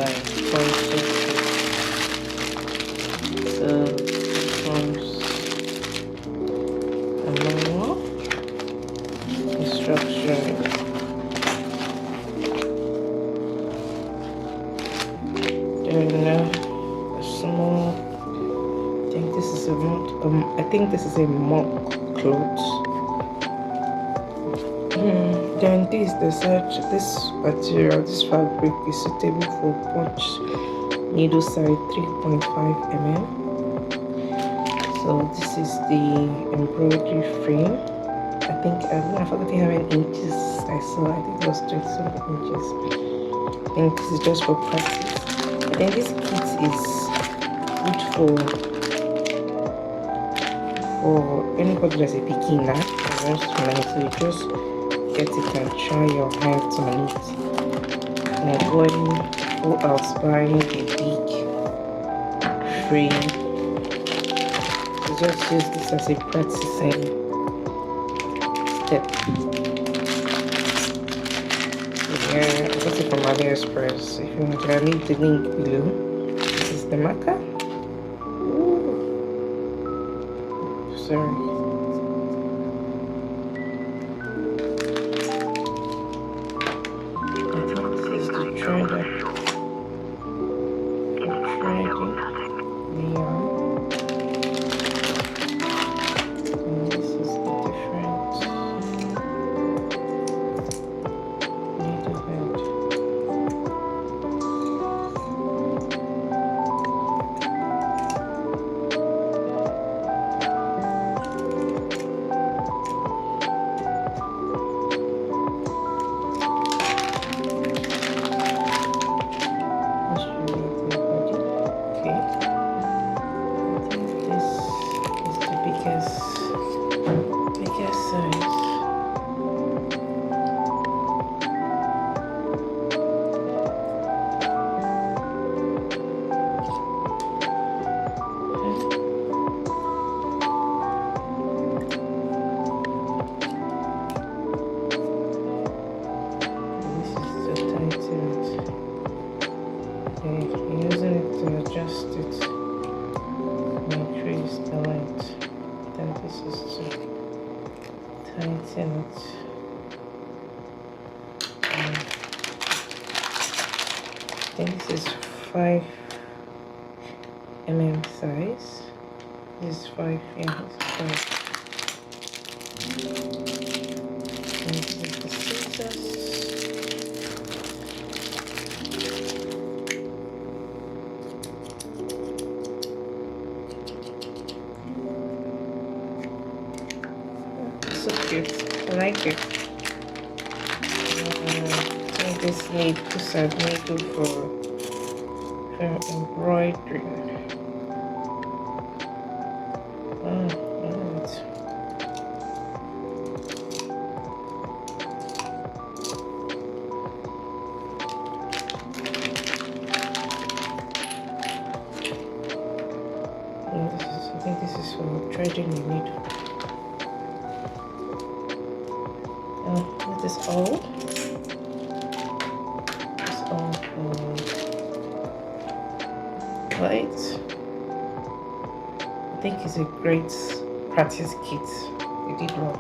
by Point. So this comes a manual, instructions, then a small. I think this is a mock cloth. Then this material, this fabric is suitable for punch needle size 3.5 mm. So this is the embroidery frame. I forgot how many inches I saw. I think it was 20 something inches. I think this is just for practice. And then this kit is good for anybody that's a beginner who wants to learn. So you just get it and try your hands on it. And go out buying a big frame. So just use this as a practicing step. So yeah, I got it from AliExpress. If you want to, I'll leave the link below. This is the marker. Sorry. Using it to adjust it, increase the light. Then this is to tighten it. I think this is 5 mm size. This is 5, yeah, this is 5. And this is the scissors. So cute. I like it. I think this is needle for embroidery. I think this is for threading the needle. That is all. It's all for light. I think it's a great practice kit. You did well.